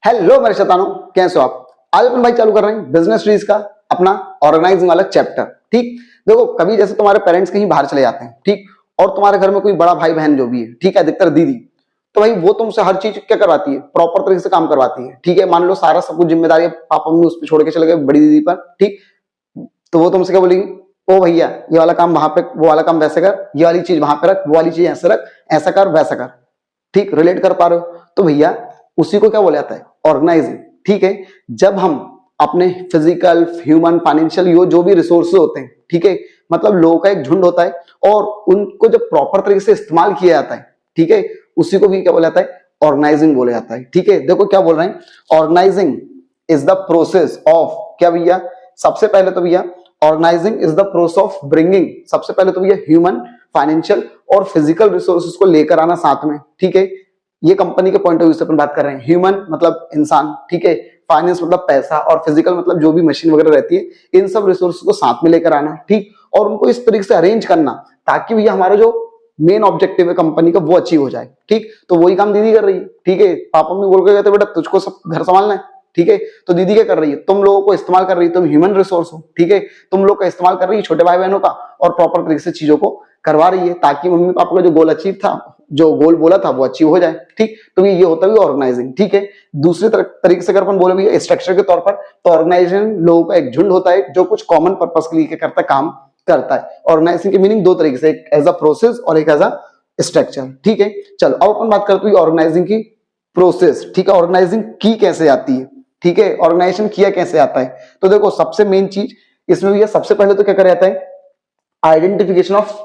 Hello मेरे शैतानों, कैसे हो आप। आज अपन भाई चालू कर रहे हैं बिजनेस ट्रीज का अपना ऑर्गेनाइजिंग वाला चैप्टर। ठीक, देखो कभी जैसे तुम्हारे पेरेंट्स कहीं बाहर चले जाते हैं, ठीक, और तुम्हारे घर में कोई बड़ा भाई बहन जो भी है, ठीक है, अधिकतर दीदी, तो भाई वो तुमसे हर चीज क्या करवाती है, प्रॉपर तरीके से काम करवाती है। ठीक है, मान लो सारा सब कुछ जिम्मेदारी पापा मम्मी उस पर छोड़ के चले गए बड़ी दीदी पर, ठीक, तो वो तुमसे क्या बोलेगी, ओ भैया ये वाला काम वहां पे, वो वाला काम वैसे कर, ये वाली चीज वहां पे रख, वो वाली चीज ऐसे रख, ऐसा कर वैसा कर। ठीक, रिलेट कर पा रहे हो। तो भैया उसी को क्या बोला जाता है, ऑर्गेनाइजिंग। ठीक है, जब हम अपने फिजिकल, ह्यूमन, फाइनेंशियल जो भी रिसोर्सेज होते हैं, ठीक है, मतलब लोगों का एक झुंड होता है और उनको जब प्रॉपर तरीके से इस्तेमाल किया जाता है, ठीक है, उसी को भी क्या बोला जाता है, ऑर्गेनाइजिंग बोला जाता है। ठीक है, देखो क्या बोल रहे हैं, organizing is the process of, क्या भैया, सबसे पहले तो भैया organizing is the process of bringing, सबसे पहले तो भैया ह्यूमन, फाइनेंशियल और फिजिकल रिसोर्सेज को लेकर आना साथ में। ठीक है, ये कंपनी के पॉइंट ऑफ व्यू से अपन बात कर रहे हैं। ह्यूमन मतलब इंसान, ठीक है, फाइनेंस मतलब पैसा, और फिजिकल मतलब जो भी मशीन वगैरह रहती है, इन सब रिसोर्सेज को साथ में लेकर आना, ठीक, और उनको इस तरीके से अरेंज करना ताकि भैया हमारा जो मेन ऑब्जेक्टिव है कंपनी का वो अचीव हो जाए। ठीक, तो वही काम दीदी कर रही है। ठीक है, पापा मम्मी बोल के गए थे बेटा तुझको सब घर संभालना है, ठीक है, तो दीदी क्या कर रही है, तुम लोगों को इस्तेमाल कर रही है, तुम ह्यूमन रिसोर्स हो, ठीक है, तुम लोग का इस्तेमाल कर रही है छोटे भाई बहनों का, और प्रॉपर तरीके से चीजों को करवा रही है ताकि मम्मी पापा का जो गोल अचीव था, जो गोल बोला था वो अचीव हो जाए। ठीक, तो ये होता है ऑर्गेनाइजिंग। ठीक है, दूसरे तरीके से अगर अपन बोले भैया स्ट्रक्चर के तौर पर, तो ऑर्गेनाइजेशन लोगों का एक झुंड होता है जो कुछ कॉमन पर्पस के लिए करता काम करता है। ऑर्गेनाइजिंग की मीनिंग दो तरीके से, एक एज अ प्रोसेस और एक एज अ स्ट्रक्चर। ठीक है, चलो अब अपन बात करते हैं ऑर्गेनाइजिंग की प्रोसेस। ठीक है, ऑर्गेनाइजिंग की कैसे आती है, ठीक है, ऑर्गेनाइजेशन किया कैसे आता है। तो देखो सबसे मेन चीज इसमें भैया सबसे पहले तो क्या कर जाता है, identification of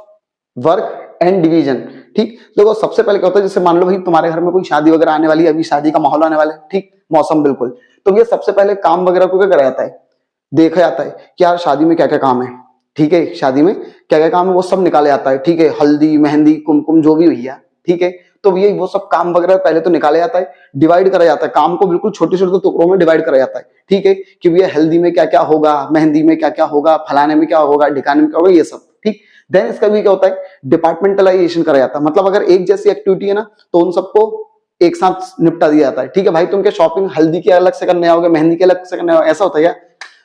work and division. ठीक, देखो सबसे पहले क्या होता है, जैसे मान लो भाई तुम्हारे घर में कोई शादी वगैरह आने वाली है, अभी शादी का माहौल आने वाला है, ठीक, मौसम बिल्कुल, तो ये सबसे पहले काम वगैरह को क्या करा जाता है, देखा जाता है कि यार शादी में क्या क्या काम है। ठीक है, शादी में क्या क्या काम है वो सब निकाला जाता है। ठीक है, हल्दी मेहंदी कुमकुम जो भी भैया, ठीक है, तो ये वो सब काम वगैरह पहले तो निकाला जाता है, डिवाइड करा जाता है, काम को बिल्कुल छोटे छोटे टुकड़ों में डिवाइड करा जाता है। ठीक है, कि भैया हल्दी में क्या क्या होगा, मेहंदी में क्या क्या होगा, फलाने में क्या होगा, ढिकाने में क्या होगा, ये सब। ठीक, देन इसका भी क्या होता है, डिपार्टमेंटलाइजेशन करा जाता है, मतलब अगर एक जैसी एक्टिविटी है ना तो उन सबको एक साथ निपटा दिया जाता है। ठीक है भाई, तुम क्या शॉपिंग हल्दी के अलग से करने आओगे, मेहंदी के अलग से करने आओगे, ऐसा होता है क्या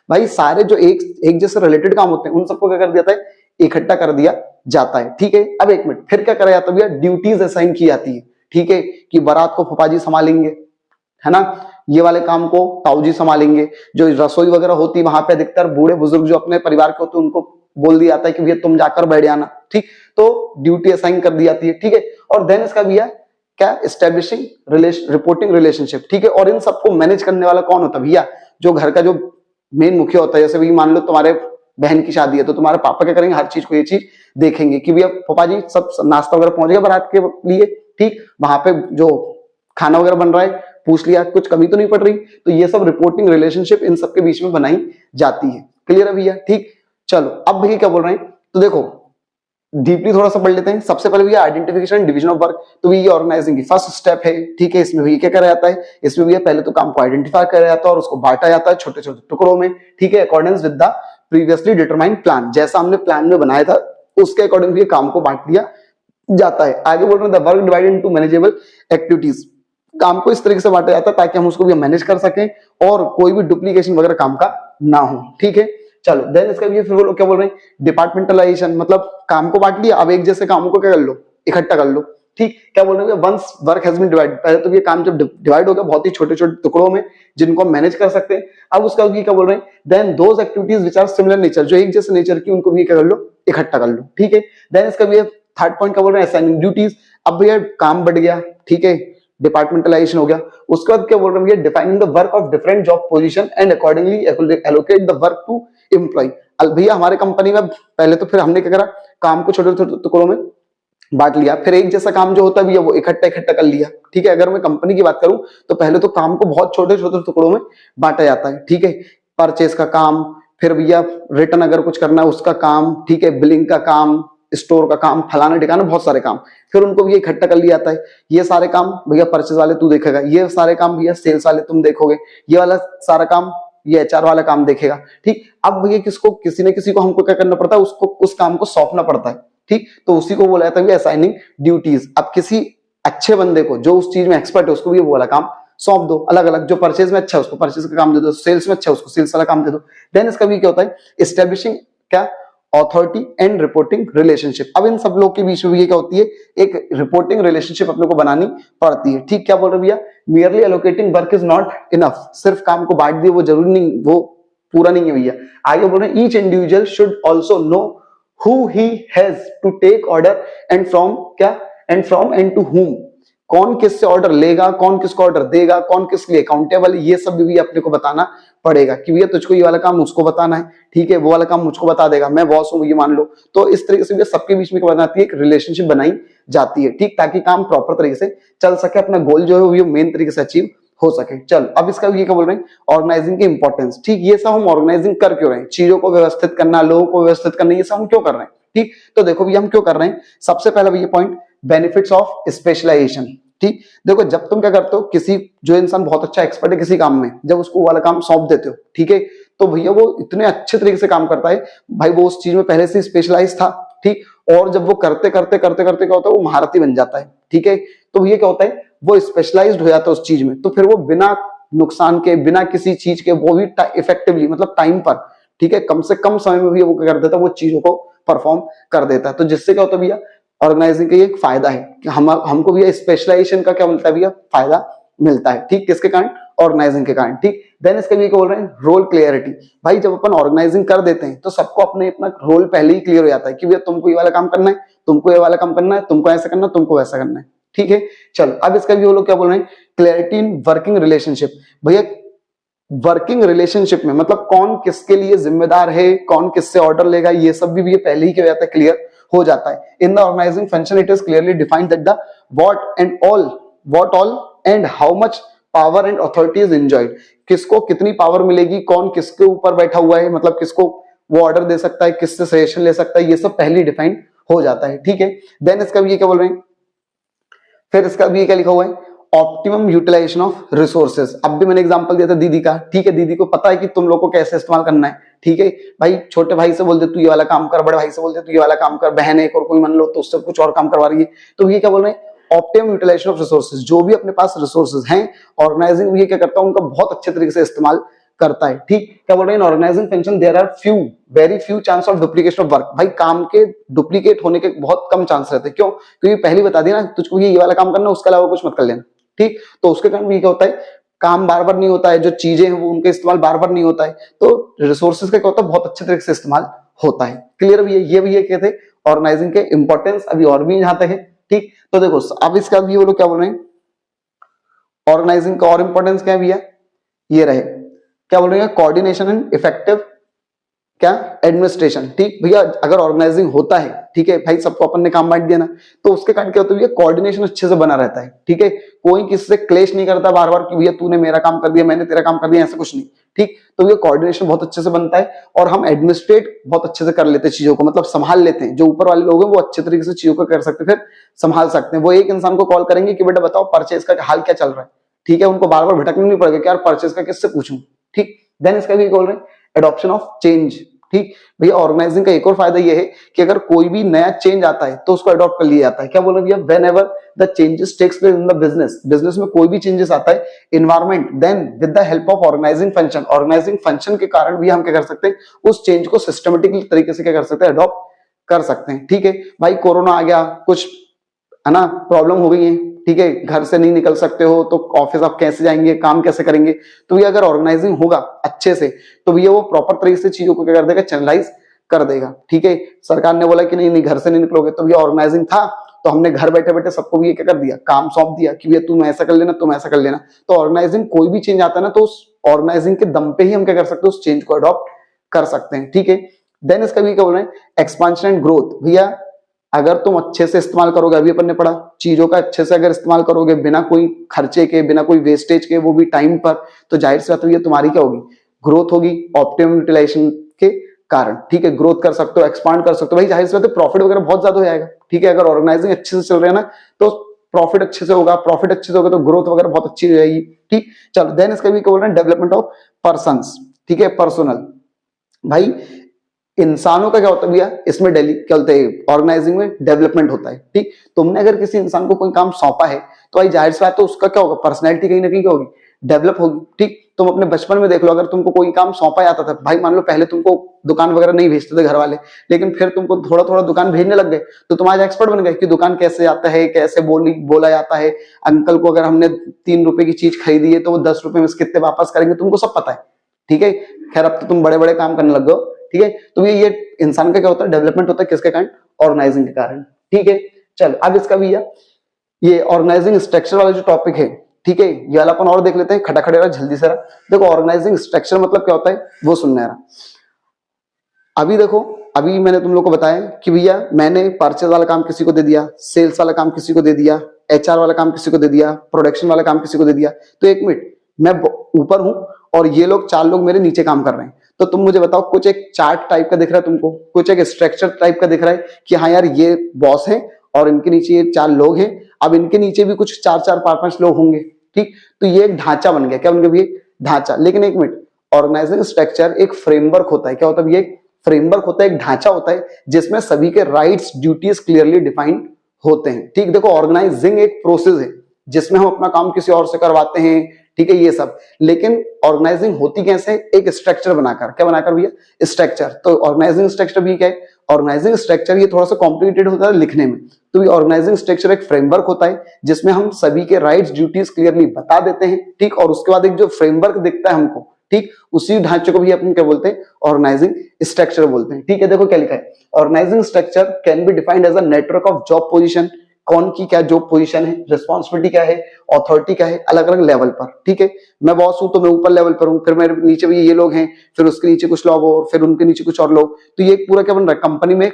भाई, सारे जो एक जैसे रिलेटेड काम होते हैं उन सबको क्या कर दिया जाता है, इकट्ठा कर दिया जाता है। ठीक है, अब एक मिनट, फिर क्या करा जाता है भैया, ड्यूटीज असाइन की जाती है। ठीक है, कि बारात को फूफाजी संभालेंगे, है ना, ये वाले काम को ताऊजी संभालेंगे, जो रसोई वगैरह होती है वहां पे अधिकतर बूढ़े बुजुर्ग जो अपने परिवार के होते हैं उनको बोल दिया जाता है कि भैया तुम जाकर बैठ जाना। ठीक, तो ड्यूटी असाइन कर दी जाती है। ठीक है, और देन इसका भैया क्या, एस्टेब्लिशिंग रिपोर्टिंग रिलेशनशिप। ठीक है, और इन सबको मैनेज करने वाला कौन होता है भैया, जो घर का जो मेन मुखिया होता है। जैसे भी मान लो तुम्हारे बहन की शादी है तो तुम्हारे पापा क्या करेंगे, हर चीज को ये चीज देखेंगे कि भैया पापा जी सब नाश्ता वगैरह पहुंच गया बारात के लिए, ठीक, वहां पे जो खाना वगैरह बन रहा है पूछ लिया कुछ कमी तो नहीं पड़ रही, तो ये सब रिपोर्टिंग रिलेशनशिप इन सबके बीच में बनाई जाती है। क्लियर है भैया। ठीक, चलो अब भैया क्या बोल रहे हैं, तो देखो डीपली थोड़ा सा पढ़ लेते हैं। सबसे पहले भैया आइडेंटिफिकेशन डिवीजन ऑफ वर्क, तो ये ऑर्गेनाइजिंग की फर्स्ट स्टेप है। ठीक है, इसमें भैया क्या करा जाता है, इसमें भैया पहले तो काम को आइडेंटिफाई करा जाता है और उसको बांटा जाता है छोटे छोटे टुकड़ों में। ठीक है, according with the previously determined plan, जैसा हमने प्लान में बनाया था उसके अकॉर्डिंग भी काम को बांट दिया जाता है। आगे बोल रहे हैं the work divided into manageable activities, काम को इस तरीके से बांटा जाता है ताकि हम उसको भी मैनेज कर सकें और कोई भी डुप्लीकेशन वगैरह काम का ना हो। ठीक है, चलो देन इसका भी फिर वो लोग क्या बोल रहे हैं, डिपार्टमेंटलाइजेशन, मतलब काम को बांट लिया, अब एक जैसे कामों को क्या कर लो, इकट्ठा कर लो। ठीक, क्या बोल रहे हैं, once work has been divided, पहले तो ये काम जब डिवाइड हो गया बहुत ही छोटे छोटे टुकड़ों में जिनको हम मैनेज कर सकते हैं, अब उसका भी क्या बोल रहे हैं, then those activities which are similar nature, जो एक जैसे नेचर की उनको भी क्या कर लो, इकट्ठा कर लो। ठीक है, देन इसका भी थर्ड पॉइंट क्या बोल रहे हैं, असाइनिंग ड्यूटीज, अब भैया काम बढ़ गया, ठीक है, डिपार्टमेंटलाइजेशन हो गया, उसके बाद क्या बोल रहे हैं, defining the work of different job position and accordingly allocate the work to employ. भैया हमारे कंपनी में पहले तो फिर हमने क्या करा, काम को छोटे छोटे टुकड़ों में बांट लिया, फिर एक जैसा काम जो होता है भैया वो इकट्ठा इकट्ठा कर लिया। ठीक है, अगर मैं कंपनी की बात करूं तो पहले तो काम को बहुत छोटे छोटे टुकड़ों में बांटा जाता है। ठीक है, परचेज का काम, फिर भैया रिटर्न अगर कुछ करना है उसका काम, ठीक है, बिलिंग का काम, स्टोर का काम, फलाना ठिकाना बहुत सारे काम, फिर उनको भी इकट्ठा कर लिया जाता है। ये सारे काम भैया परचेज वाले तू देखेगा, ये सारे काम भैया सेल्स वाले तुम देखोगे, ये वाला सारा काम ये एचआर वाला काम देखेगा। ठीक, अब भैया किसको, किसी न किसी को हमको क्या करना पड़ता है, उसको उस काम को सौंपना पड़ता है। ठीक, तो उसी को बोला जाता है असाइनिंग ड्यूटीज। अब किसी अच्छे बंदे को जो उस चीज में एक्सपर्ट है उसको भी वो वाला काम सौंप दो अलग अलग। जो परचेज में अच्छा है उसको परचेज का काम दे दो, सेल्स में अच्छा है उसको सेल्स वाला काम दे दो। देन इसका भी क्या होता है, एस्टेब्लिशिंग क्या अथॉरिटी एंड रिपोर्टिंग रिलेशनशिप। अब इन सब लोग के बीच में ये क्या होती है, एक रिपोर्टिंग रिलेशनशिप अपने को बनानी पड़ती है। ठीक, क्या बोल रहे भैया, merely allocating work is not enough, सिर्फ काम को बांट दिए वो जरूरी नहीं, वो पूरा नहीं है भैया। आगे बोल रहे हैं each individual should also know who he has to take order and from क्या and from and to whom, कौन किससे ऑर्डर लेगा, कौन किसको ऑर्डर देगा, कौन किसके लिए अकाउंटेबल, ये सब भी अपने को बताना पड़ेगा कि भैया तुझको ये वाला काम उसको बताना है, ठीक है, वो वाला काम मुझको बता देगा, मैं बॉस हूं ये मान लो। तो इस तरीके से सबके बीच में क्या बनाती है, एक रिलेशनशिप बनाई जाती है, ठीक, ताकि काम प्रॉपर तरीके से चल सके, अपना गोल जो है वो मेन तरीके से अचीव हो सके। चल अब इसका ये क्या बोल रहे हैं, ऑर्गेनाइजिंग की इंपॉर्टेंस। ठीक, ये सब हम ऑर्गेनाइजिंग कर क्यों रहे हैं, चीजों को व्यवस्थित करना, लोगों को व्यवस्थित करना, ये सब हम क्यों कर रहे हैं। ठीक, तो देखो भैया हम क्यों कर रहे हैं, सबसे पहला भैया पॉइंट बेनिफिट्स ऑफ स्पेशलाइजेशन। ठीक, देखो जब तुम क्या करते हो, किसी जो इंसान बहुत अच्छा एक्सपर्ट है किसी काम में, जब उसको वाला काम सौंप देते हो, ठीक है, तो भैया वो इतने अच्छे तरीके से काम करता है, भाई वो उस चीज में पहले से स्पेशलाइज था। ठीक, और जब वो करते करते करते करते क्या होता है, वो महारथी बन जाता है। ठीक है, तो भैया क्या होता है, वो स्पेशलाइज्ड हो जाता है उस चीज में, तो फिर वो बिना नुकसान के, बिना किसी चीज के, वो भी इफेक्टिवली मतलब टाइम पर, ठीक है, कम से कम समय में भी वो क्या कर देता है, वो चीजों को परफॉर्म कर देता है। तो जिससे क्या होता है भैया, ऑर्गेनाइजिंग का ये एक फायदा है कि हमको भी स्पेशलाइजेशन का क्या मिलता है भैया, फायदा मिलता है। ठीक, किसके कारण, ऑर्गेनाइजिंग के कारण। ठीक, देन इसके भी क्या बोल रहे हैं, रोल क्लियरिटी। भाई जब अपन ऑर्गेनाइजिंग कर देते हैं तो सबको अपने अपना रोल पहले ही क्लियर हो जाता है कि भैया तुमको ये वाला काम करना है, तुमको ये वाला काम करना है, तुमको ऐसा करना है, तुमको वैसा करना है। ठीक है, चलो अब इसका भी वो लोग क्या बोल रहे हैं, क्लियरिटी इन वर्किंग रिलेशनशिप। भैया वर्किंग रिलेशनशिप में मतलब कौन किसके लिए जिम्मेदार है, कौन किससे ऑर्डर लेगा, ये सब भी पहले ही क्या हो जाता है, क्लियर हो जाता है। In the organizing function it is clearly defined that the what all and how much power and authority is enjoyed, किसको कितनी पावर मिलेगी, कौन किसके ऊपर बैठा हुआ है, मतलब किसको वो ऑर्डर दे सकता है, किससे सजेशन ले सकता है, ये सब पहले डिफाइंड हो जाता है। ठीक है, देन इसका भी क्या बोल रहे हैं, फिर इसका भी क्या लिखा हुआ है, ऑप्टिमम यूटिलाइजेशन ऑफ रिसोर्सेज। अब भी मैंने एग्जांपल दिया था दीदी का, ठीक है, दीदी को पता है कि तुम लोग को कैसे इस्तेमाल करना है। ठीक है भाई, छोटे भाई से बोल दे तू ये वाला काम कर, बड़े भाई से बोल दे तू ये वाला काम कर, बहन एक और कोई मान लो तो उससे कुछ और काम करवा रही है, तो ये क्या बोल रहे हैं, ऑप्टिमम यूटिलाइजेशन ऑफ रिसोर्सेज। जो भी अपने पास रिसोर्सेज हैं, ऑर्गेनाइजिंग ये क्या करता है, उनका बहुत अच्छे तरीके से इस्तेमाल करता है। ठीक, क्या बोल रहे हैं, organizing function there are very few chance of duplication of work. भाई काम के डुप्लीकेट होने के बहुत कम चांस रहते हैं, क्यों, क्योंकि पहले बता दिया ना तुझको ये वाला काम करना, उसके अलावा कुछ मत कर लेना। ठीक, तो उसके कारण भी क्या होता है, काम बार बार नहीं होता है, जो चीजें हैं वो उनके इस्तेमाल बार बार नहीं होता है, तो रिसोर्सेज का क्या होता है, बहुत अच्छे तरीके से इस्तेमाल होता है। क्लियर भी है, ये भी है कहते ऑर्गेनाइजिंग के इंपॉर्टेंस, अभी और भी यहां तक है। ठीक, तो देखो अब इसका भी वो लोग क्या बोल रहे हैं, ऑर्गेनाइजिंग का और इंपॉर्टेंस क्या है भैया, ये रहे, क्या बोल रहे हैं, कोऑर्डिनेशन एंड इफेक्टिव क्या एडमिनिस्ट्रेशन। ठीक भैया, अगर ऑर्गेनाइजिंग होता है, ठीक है भाई, सबको अपन ने काम बांट दिया ना, तो उसके कारण क्या होता है, कोऑर्डिनेशन अच्छे से बना रहता है। ठीक है, कोई किसी से क्लेश नहीं करता बार बार कि भैया तूने मेरा काम कर दिया, मैंने तेरा काम कर दिया, ऐसा कुछ नहीं। ठीक, तो ये कोऑर्डिनेशन बहुत अच्छे से बनता है, और हम एडमिनिस्ट्रेट बहुत अच्छे से कर लेते हैं चीजों को, मतलब संभाल लेते हैं, जो ऊपर वाले लोग हैं वो अच्छे तरीके से चीजों को कर सकते हैं, फिर संभाल सकते हैं। वो एक इंसान को कॉल करेंगे कि बेटा बताओ परचेज का हाल क्या चल रहा है, ठीक है, उनको बार बार भटकना नहीं पड़ेगा कि यार परचेज का किससे पूछूं। ठीक, देन इसका भी बोल रहे हैं एडॉप्शन ऑफ चेंज। ठीक भैया, ऑर्गेनाइजिंग का एक और फायदा ये है कि अगर कोई भी नया चेंज आता है तो उसको अडॉप्ट कर लिया जाता है। क्या बोल रहे हैं भैया, whenever the changes takes place in the business में कोई भी चेंजेस आता है, environment, then with the help of organizing function के कारण भी हम क्या कर सकते हैं, उस चेंज को सिस्टमेटिक तरीके से क्या कर सकते हैं, अडॉप्ट कर सकते हैं। ठीक है भाई, कोरोना आ गया, कुछ है ना प्रॉब्लम हो गई है, ठीक है, घर से नहीं निकल सकते हो तो ऑफिस आप कैसे जाएंगे, काम कैसे करेंगे, तो ये अगर ऑर्गेनाइजिंग होगा अच्छे से तो भैया वो प्रॉपर तरीके से चीजों को क्या कर देगा, चैनलाइज कर देगा। ठीक है, सरकार ने बोला कि नहीं नहीं घर से नहीं निकलोगे, तो भैया ऑर्गेनाइजिंग था तो हमने घर बैठे बैठे सबको भी क्या कर दिया, काम सौंप दिया कि भैया तुम ऐसा कर लेना, तुम ऐसा कर लेना। तो ऑर्गेनाइजिंग कोई भी चेंज आता है ना, तो उस ऑर्गेनाइजिंग के दम पे ही हम क्या कर सकते हैं, उस चेंज को अडॉप्ट कर सकते हैं। ठीक है, देन इसका भी क्या बोल रहे हैं, एक्सपांशन एंड ग्रोथ। भैया अगर तुम अच्छे से इस्तेमाल करोगे, अभी अपन ने पढ़ा, चीजों का अच्छे से अगर इस्तेमाल करोगे, बिना कोई खर्चे के, बिना कोई वेस्टेज के, वो भी टाइम पर, तो जाहिर सी बात है तुम्हारी क्या होगी, ग्रोथ होगी ऑप्टिमम यूटिलाइजेशन के कारण। ठीक है, ग्रोथ कर सकते हो, एक्सपांड कर सकते हो, भाई जाहिर सी बात है प्रॉफिट वगैरह बहुत ज्यादा हो जाएगा। ठीक है, अगर ऑर्गेनाइजिंग अच्छे से चल रहे हैं ना, तो प्रॉफिट अच्छे से होगा, प्रॉफिट अच्छे से होगा तो ग्रोथ वगैरह बहुत अच्छी हो जाएगी। ठीक, चलो देन इसका भी क्या बोल रहे हैं, डेवलपमेंट ऑफ पर्संस। ठीक है, पर्सनल, भाई इंसानों का क्या होता है भैया, इसमें डेली क्या बोलते हैं, ऑर्गेनाइजिंग में डेवलपमेंट होता है। ठीक, तुमने अगर किसी इंसान को कोई काम सौंपा है तो भाई जाहिर सी बात है उसका क्या होगा, पर्सनैलिटी कहीं ना कहीं क्या होगी, डेवलप होगी। ठीक, तुम अपने बचपन में देख लो, अगर तुमको कोई काम सौंपा जाता था, भाई मान लो पहले तुमको दुकान वगैरह नहीं भेजते थे घर वाले, लेकिन फिर तुमको थोड़ा थोड़ा दुकान भेजने लग गए, तो तुम आज एक्सपर्ट बन गए कि दुकान कैसे आता है, कैसे बोला जाता है। अंकल को अगर हमने 3 रुपए की चीज खरीदी है तो वो 10 रुपए में कितने वापस करेंगे, तुमको सब पता है। ठीक है, खैर अब तो तुम बड़े बड़े काम करने लग गए। ठीक है, तो ये इंसान का क्या होता है, डेवलपमेंट होता है किसके कारण, ऑर्गेनाइजिंग के कारण। ठीक है, चल अब इसका भी ये ऑर्गेनाइजिंग स्ट्रक्चर वाला जो टॉपिक है, ठीक है, ये वाला अपन और देख लेते हैं, खटाखट रहा जल्दी से। देखो ऑर्गेनाइजिंग स्ट्रक्चर मतलब क्या होता है वो सुनना रहा। अभी देखो, अभी मैंने तुम लोग को बताया कि भैया मैंने परचेज वाला काम किसी को दे दिया, सेल्स वाला काम किसी को दे दिया, एचआर वाला काम किसी को दे दिया, प्रोडक्शन वाला काम किसी को दे दिया। तो एक मिनट, मैं ऊपर हूं और ये लोग 4 लोग मेरे नीचे काम कर रहे हैं, तो तुम मुझे बताओ, कुछ एक चार्ट टाइप का दिख रहा है तुमको, कुछ एक स्ट्रक्चर टाइप का दिख रहा है कि हाँ यार ये बॉस है और इनके नीचे ये 4 लोग हैं, अब इनके नीचे भी कुछ 4-4, 5-5 लोग होंगे। ठीक, तो ये एक ढांचा बन गया, क्या बन गया, ये ढांचा। लेकिन एक मिनट, ऑर्गेनाइजिंग स्ट्रक्चर एक फ्रेमवर्क होता है। क्या होता है, ये फ्रेमवर्क होता है, एक ढांचा होता है जिसमें सभी के राइट्स ड्यूटीज क्लियरली डिफाइंड होते हैं। ठीक, देखो ऑर्गेनाइजिंग एक प्रोसेस है जिसमें हम अपना काम किसी और से करवाते हैं। ठीक है, ये सब, लेकिन ऑर्गेनाइजिंग होती कैसे, एक स्ट्रक्चर बनाकर। क्या बनाकर भैया, स्ट्रक्चर। तो ऑर्गेनाइजिंग स्ट्रक्चर भी क्या है, ऑर्गेनाइजिंग स्ट्रक्चर ये थोड़ा सा कॉम्प्लिकेटेड होता है लिखने में। तो ये ऑर्गेनाइजिंग स्ट्रक्चर एक फ्रेमवर्क होता है जिसमें हम सभी के राइट्स ड्यूटीज क्लियरली बता देते हैं। ठीक, और उसके बाद एक जो फ्रेमवर्क दिखता है हमको, ठीक, उसी ढांचे को भी अपन क्या बोलते हैं, ऑर्गेनाइजिंग स्ट्रक्चर बोलते हैं। ठीक है, देखो क्या लिखा है, organizing structure can be defined as a network of job position. कौन की क्या जॉब पोजीशन है, रिस्पॉन्सिबिलिटी क्या है, अथॉरिटी क्या है, अलग अलग लेवल पर। ठीक है, मैं बॉस हूं तो मैं ऊपर लेवल पर हूं, फिर मेरे नीचे भी ये लोग हैं, फिर उसके नीचे कुछ लोग और फिर उनके नीचे कुछ और लोग। तो ये पूरा क्या बन रहा है, कंपनी में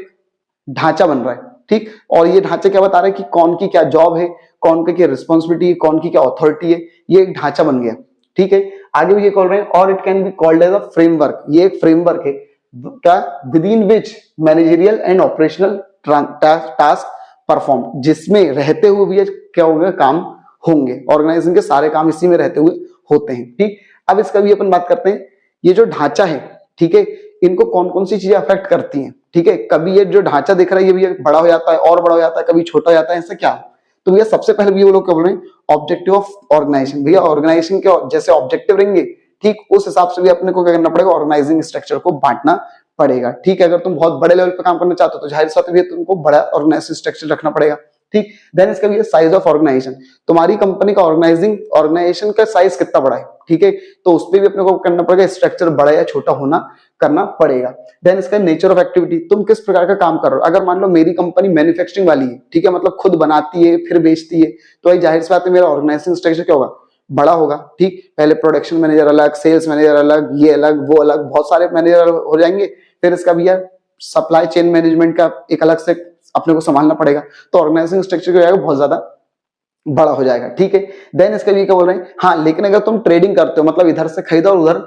ढांचा बन रहा है। ठीक, और ये ढांचा क्या बता रहा है कि कौन की क्या जॉब है, कौन की क्या रिस्पॉन्सिबिलिटी है, कौन की क्या अथॉरिटी है, ये एक ढांचा बन गया। ठीक है, आगे भी ये कॉल रहे हैं, और it can be called as a framework. ये एक फ्रेमवर्क है क्या, with in which managerial and operational task perform, जिसमें रहते हुए भी क्या होंगे, काम होंगे। ऑर्गेनाइजिंग के सारे काम इसी में रहते हुए होते हैं। ठीक, अब इसका भी अपन बात करते हैं, ये जो ढांचा है, ठीक है, इनको कौन कौन सी चीजें अफेक्ट करती हैं। ठीक है, कभी ये जो ढांचा दिख रहा है ये भी बड़ा हो जाता है और बड़ा हो जाता है, कभी छोटा हो जाता है, ऐसा क्या। तो भैया सबसे पहले भी वो लोग क्या बोल रहे हैं, ऑब्जेक्टिव ऑफ ऑर्गेनाइजेशन। भैया ऑर्गेनाइजेशन के जैसे ऑब्जेक्टिव रहेंगे, ठीक, उस हिसाब से भी अपने को क्या करना पड़ेगा, ऑर्गेनाइजिंग स्ट्रक्चर को बांटना पड़ेगा। ठीक है, अगर तुम बहुत बड़े लेवल पे काम करना चाहते हो तो जाहिर सी बात है तुमको बड़ा ऑर्गेनाइजिंग स्ट्रक्चर रखना पड़ेगा। ठीक, देन इसका भी है साइज ऑफ ऑर्गेनाइजेशन, तुम्हारी कंपनी का ऑर्गेनाइजेशन का साइज कितना बड़ा है। ठीक है, तो उस पर भी अपने को करना पड़ेगा, स्ट्रक्चर बड़ा या छोटा होना करना पड़ेगा। देन इसका नेचर ऑफ एक्टिविटी, तुम किस प्रकार का काम कर रहे हो। अगर मान लो मेरी कंपनी मैन्युफैक्चरिंग वाली है, ठीक है, मतलब खुद बनाती है फिर बेचती है, तो भाई जाहिर सी बात है मेरा ऑर्गेनाइजिंग स्ट्रक्चर क्या होगा, बड़ा होगा। ठीक, पहले प्रोडक्शन मैनेजर अलग, सेल्स मैनेजर अलग, ये अलग वो अलग, बहुत सारे मैनेजर हो जाएंगे। फिर इसका भी है सप्लाई चेन मैनेजमेंट का एक अलग से अपने को संभालना पड़ेगा। तो ऑर्गेनाइजिंग स्ट्रक्चर क्या हो जाएगा, बहुत ज्यादा बड़ा हो जाएगा। ठीक है, देन इसका भी क्या बोल रहे हैं, हाँ लेकिन अगर तुम ट्रेडिंग करते हो, मतलब इधर से खरीदा और उधर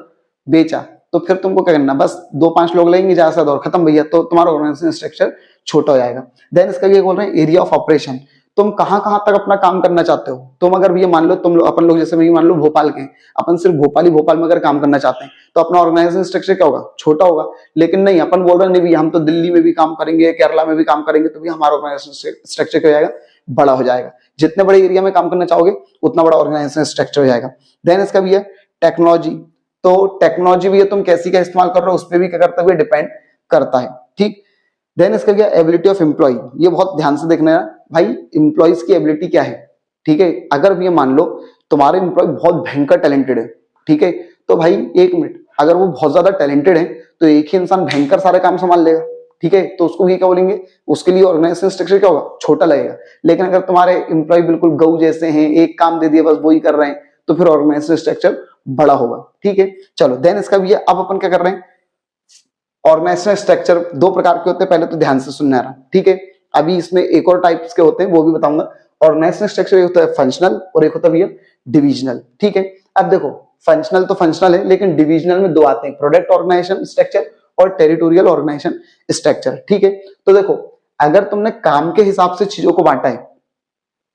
बेचा, तो फिर तुमको क्या करना, बस 2-5 लोग लेंगे ज्यादा से और खत्म भैया, तो तुम्हारा ऑर्गेनाइजेशन स्ट्रक्चर छोटा हो जाएगा। देन इसका भी बोल रहे हैं एरिया ऑफ ऑपरेशन, तुम कहां कहां तक अपना काम करना चाहते हो। तुम अगर भैया मान लो तुम लोग अपन लोग जैसे मैं मान लो भोपाल के, अपन सिर्फ भोपाल में अगर काम करना चाहते हैं तो अपना ऑर्गेनाइजेशन स्ट्रक्चर क्या होगा, छोटा होगा। लेकिन नहीं, अपन बोल रहे हैं नहीं भैया हम तो दिल्ली में भी काम करेंगे, केरला में भी काम करेंगे, तो भी हमारा ऑर्गेनाइजेशन स्ट्रक्चर क्या हो जाएगा, बड़ा हो जाएगा। जितने बड़े एरिया में काम करना चाहोगे उतना बड़ा ऑर्गेनाइजेशन स्ट्रक्चर हो जाएगा। देन इसका भी है टेक्नोलॉजी, तो टेक्नोलॉजी भी है तुम कैसी का इस्तेमाल कर रहे हो उस पर भी क्या करता है, डिपेंड करता है। ठीक, देन इसका क्या, एबिलिटी ऑफ एम्प्लॉय, ये बहुत ध्यान से देखना है भाई, एम्प्लॉइज की एबिलिटी क्या है। ठीक है, अगर ये मान लो तुम्हारे एम्प्लॉय बहुत भयंकर टैलेंटेड है, ठीक है, तो भाई एक मिनट, अगर वो बहुत ज्यादा टैलेंटेड है तो एक ही इंसान भयंकर सारे काम संभाल लेगा। ठीक है, तो उसको ये क्या बोलेंगे, उसके लिए ऑर्गेनाइजेशन स्ट्रक्चर क्या होगा, छोटा लगेगा। लेकिन अगर तुम्हारे एम्प्लॉय बिल्कुल गऊ जैसे हैं, एक काम दे दिया बस वही कर रहे हैं, तो फिर ऑर्गेनाइजेशन स्ट्रक्चर बड़ा होगा। ठीक है, चलो देन इसका भी है, अब अपन क्या कर रहे हैं, ऑर्गेनाइजेशन स्ट्रक्चर 2 प्रकार के होते हैं, पहले तो ध्यान से सुनना है। ठीक है, अभी इसमें एक और टाइप्स के होते हैं वो भी बताऊंगा। ऑर्गेनाइजेशन स्ट्रक्चर एक होता है फंक्शनल और एक होता है डिविजनल। ठीक है, अब देखो फंक्शनल तो फंक्शनल है, लेकिन डिविजनल में 2 आते हैं, प्रोडक्ट ऑर्गेनाइजेशन स्ट्रक्चर और टेरिटोरियल ऑर्गेनाइजेशन स्ट्रक्चर। ठीक है, तो देखो अगर तुमने काम के हिसाब से चीजों को बांटा है,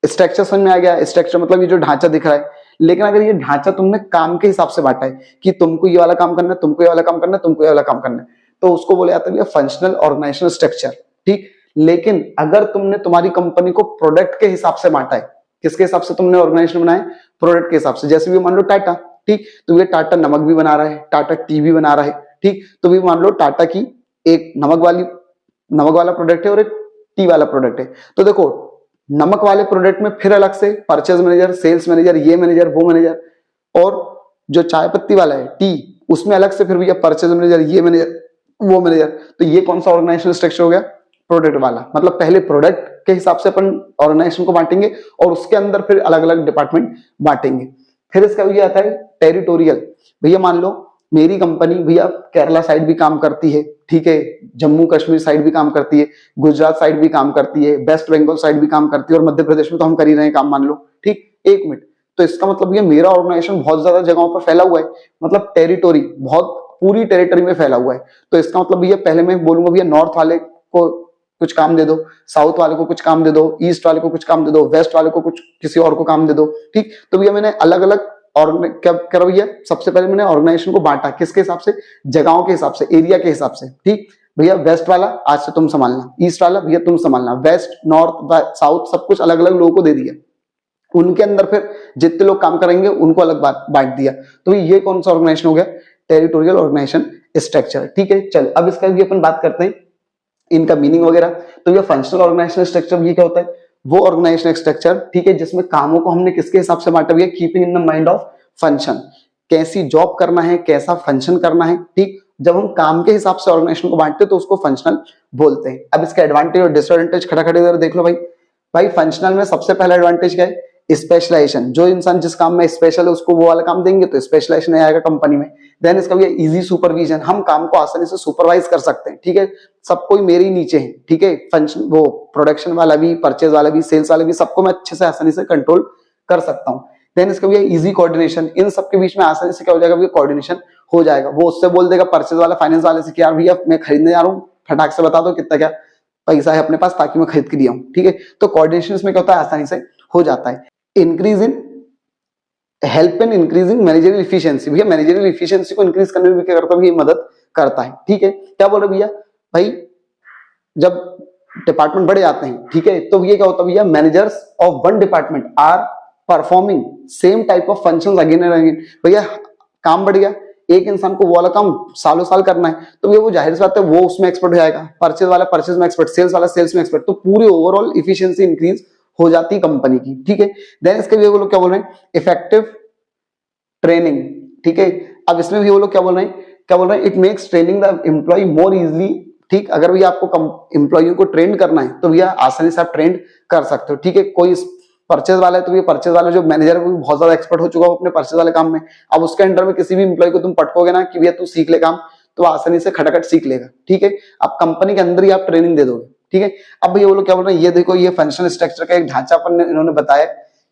स्ट्रक्चर समझ में आ गया, स्ट्रक्चर मतलब ये जो ढांचा दिख रहा है। लेकिन अगर ये ढांचा तुमने काम के हिसाब से बांटा है कि तुमको ये वाला काम करना है, तुमको ये वाला काम करना है, तुमको ये वाला काम करना है, तो उसको बोले जाता है फंक्शनल ऑर्गेनाइजेशनल स्ट्रक्चर। ठीक, लेकिन अगर तुमने तुम्हारी कंपनी को प्रोडक्ट के हिसाब से बांटा है, किसके हिसाब से तुमने ऑर्गेनाइजेशन बनाए, प्रोडक्ट के हिसाब से, जैसे भी मान लो टाटा, ठीक, तो ये टाटा नमक भी बना रहा है, टाटा टी भी बना रहा है, ठीक, तो भी मान लो टाटा की एक नमक वाला प्रोडक्ट है और एक टी वाला प्रोडक्ट है। तो देखो नमक वाले प्रोडक्ट में फिर अलग से परचेज मैनेजर, सेल्स मैनेजर, ये मैनेजर, वो मैनेजर, और जो चाय पत्ती वाला है टी, उसमें अलग से फिर भैया परचेज मैनेजर, ये मैनेजर, वो मैनेजर। तो ये कौन सा ऑर्गेनाइजेशनल स्ट्रक्चर हो गया, प्रोडक्ट वाला। मतलब पहले प्रोडक्ट के हिसाब से अपन ऑर्गेनाइजेशन को बांटेंगे और उसके अंदर फिर अलग अलग डिपार्टमेंट बांटेंगे। फिर इसका भैया आता है टेरिटोरियल। भैया मान लो मेरी कंपनी भैया केरला साइड भी काम करती है, ठीक है, जम्मू कश्मीर साइड भी काम करती है, गुजरात साइड भी काम करती है, वेस्ट बंगाल साइड भी काम करती है, और मध्य प्रदेश में तो हम कर ही रहे हैं काम, मान लो, ठीक। एक मिनट, तो इसका मतलब ये मेरा ऑर्गेनाइजेशन बहुत ज्यादा जगहों पर फैला हुआ है, मतलब टेरिटोरी बहुत पूरी टेरिटरी में फैला हुआ है। तो इसका मतलब भैया पहले मैं बोलूंगा भैया नॉर्थ वाले को कुछ काम दे दो, साउथ वाले को कुछ काम दे दो, ईस्ट वाले को कुछ काम दे दो, वेस्ट वाले को कुछ किसी और को काम दे दो, ठीक। तो भैया मैंने अलग अलग और क्या करा भैया, सबसे पहले मैंने ऑर्गेनाइजेशन को बांटा किसके हिसाब से, जगहों के हिसाब से, एरिया के हिसाब से, ठीक। भैया वेस्ट वाला आज से तुम संभालना, ईस्ट वाला भैया तुम संभालना, वेस्ट नॉर्थ साउथ सब कुछ अलग अलग लोगों को दे दिया। उनके अंदर फिर जितने लोग काम करेंगे उनको अलग बांट दिया। तो ये कौन सा ऑर्गेनाइजेशन हो गया, टेरिटोरियल ऑर्गेनाइजेशन स्ट्रक्चर, ठीक है। चल अब इसका भी अपन बात करते हैं, इनका मीनिंग वगैरह। तो ये फंक्शनल ऑर्गेनाइजेशन स्ट्रक्चर ये क्या होता है, वो ऑर्गेनाइजेशन स्ट्रक्चर, ठीक है, जिसमें कामों को हमने किसके हिसाब से बांटा, keeping in the mind of function, कैसी जॉब करना है, कैसा फंक्शन करना है, ठीक। जब हम काम के हिसाब से ऑर्गेनाइजेशन को बांटते हैं तो उसको फंक्शनल बोलते हैं। अब इसका एडवांटेज और डिसएडवांटेज खड़े खड़े देख लो भाई। भाई फंक्शनल में सबसे पहला एडवांटेज क्या है, स्पेशलाइजेशन। जो इंसान जिस काम में स्पेशल है उसको वो वाला काम देंगे तो स्पेशलाइजेशन आएगा कंपनी में। देन इसका भी इजी सुपरविजन, हम काम को आसानी से सुपरवाइज कर सकते हैं, ठीक है, सब कोई मेरे ही नीचे है, ठीक है, फंक्शन वो प्रोडक्शन वाला भी, परचेज वाला भी, सेल्स वाला भी, सबको मैं अच्छे से आसानी से कंट्रोल कर सकता हूँ। देन इसका भी इजी कोऑर्डिनेशन, इन सबके बीच में आसानी से क्या हो जाएगा भैया, कोऑर्डिनेशन हो जाएगा। वो उससे बोल देगा परचेज वाला फाइनेंस वाले से कि यार भैया मैं खरीदने जा रहा हूँ, फटाक से बता दो कितना क्या पैसा है अपने पास ताकि मैं खरीद के दिया हूँ, ठीक है। तो कोऑर्डिनेशन इसमें क्या होता है, आसानी से हो जाता है। Increase in help in increasing managerial efficiency, भैया मैनेजरियल इफिशियंसी को इंक्रीज करने में क्या करता है, ये मदद करता है, ठीक है। क्या बोल रहे भैया, भाई जब डिपार्टमेंट बढ़ जाते हैं, ठीक है, तो ये क्या होता है भैया, managers of one department are performing same type of functions again and again. भैया काम बढ़ गया, एक इंसान को वो वाला काम सालों साल करना है, तो वो जाहिर सी बात है वो उसमें एक्सपर्ट हो जाएगा, परचेज वाला परचेज में एक्सपर्ट, सेल्स वाला सेल्स में एक्सपर्ट, तो पूरी ओवरऑल इफिशियंसी इंक्रीज हो जाती है कंपनी की, ठीक है। देन इसके भी वो लोग क्या बोल रहे हैं, इफेक्टिव ट्रेनिंग, ठीक है। अब इसमें भी वो लोग क्या बोल रहे हैं, it makes training the employ more easily, ठीक। अगर भैया आपको एम्प्लॉय को ट्रेन करना है तो भैया आसानी से आप ट्रेन कर सकते हो, ठीक है। कोई परचेज वाला है तो ये परचेज वाला जो मैनेजर है वो बहुत ज्यादा एक्सपर्ट हो चुका है अपने परचेज वाले काम में। अब उसके अंडर में किसी भी एम्प्लॉय को तुम पटकोगे ना कि भैया तू सीख ले काम, तो आसानी से खटाखट सीख लेगा, ठीक है। अब कंपनी के अंदर ही आप ट्रेनिंग दे दोगे, ठीक है। अब भैया वो लोग क्या बोल रहे हैं, ये देखो ये फंक्शनल स्ट्रक्चर का एक ढांचा पर इन्होंने बताया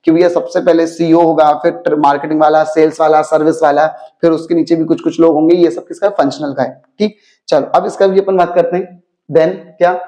कि भैया सबसे पहले सीईओ होगा, फिर मार्केटिंग वाला, सेल्स वाला, सर्विस वाला, फिर उसके नीचे भी कुछ कुछ लोग होंगे, ये सब किसका फंक्शनल का है, ठीक। चलो अब इसका भी अपन बात करते हैं। देन क्या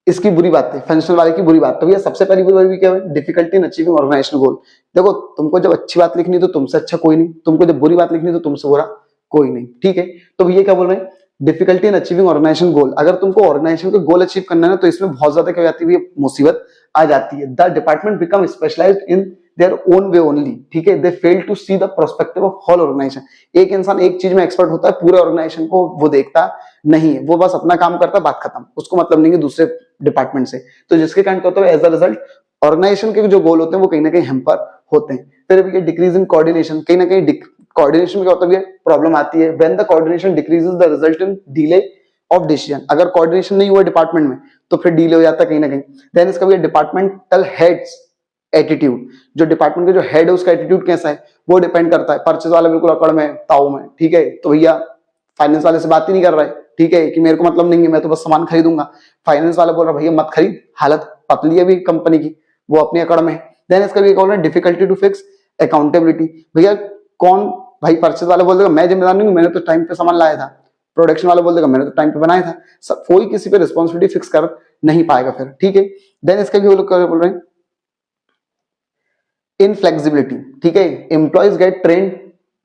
इसकी बुरी बात है, फंक्शनल वाले की बुरी बात, तो भैया सबसे पहली बुरी बात क्या है, डिफिकल्टी इन अचीविंग ऑर्गेनाइजेशनल गोल। देखो तुमको जब अच्छी बात लिखनी तो तुमसे अच्छा कोई नहीं, तुमको जब बुरी बात लिखनी तो तुमसे बुरा कोई नहीं, ठीक है। तो भैया क्या बोल रहे हैं, डिफिकल्टी इन अचीविंग ऑर्गेनाइजेशन गोल। अगर तुमको ऑर्गेनाइजेशन का गोल अचीव करना है तो इसमें बहुत ज्यादा क्या जाती है, मुसीबत आ जाती है। The department become specialized in their own way only, ठीक है। They fail to see the perspective of whole organization. एक इंसान एक चीज में एक्सपर्ट होता है, पूरे ऑर्गेनाइजेशन को वो देखता नहीं है, वो बस अपना काम करता है, बात खत्म, उसको मतलब नहीं है दूसरे डिपार्टमेंट से। तो जिसके कारण क्या होता है, एज अ रिजल्ट ऑर्गेनाइजेशन के जो गोल होते हैं वो कहीं ना कहीं हैम्पर होते हैं। फिर भी डिक्रीज इन कोऑर्डिनेशन, कहीं ना कहीं कोऑर्डिनेशन में क्या होता है, प्रॉब्लम आती है। When the coordination decreases the result in delay of decision. अगर कोऑर्डिनेशन नहीं हुआ डिपार्टमेंट में तो फिर डिले हो जाता है कहीं ना कहीं। देन इसका भी डिपार्टमेंटल हेड्स एटीट्यूड, जो डिपार्टमेंट का जो हेड है उसका एटीट्यूड कैसा है वो डिपेंड करता है। परचेज वाला बिल्कुल अकड़ में, ताऊ में, ठीक है, तो भैया फाइनेंस वाले से बात ही नहीं कर रहा है, ठीक है, कि मेरे को मतलब नहीं है, मैं तो बस सामान खरीदूंगा। फाइनेंस वाला बोल रहा है भैया मत खरीद, हालत पतली है भी कंपनी की, वो अपनी अकड़ में। देन इसका भी बोल रहा है डिफिकल्टी टू फिक्स अकाउंटेबिलिटी। भैया कौन, भाई परचेज वाला बोल देगा मैं जिम्मेदार नहीं हूं, मैंने तो टाइम पे सामान लाया था। प्रोडक्शन वाला बोल देगा मैंने तो टाइम पे बनाया था। सब कोई किसी पे रिस्पॉन्सिबिलिटी फिक्स कर नहीं पाएगा फिर, ठीक है। देन इसका भी वो लोग बोल रहे हैं इनफ्लेक्सिबिलिटी, ठीक है। एम्प्लॉइज गेट ट्रेन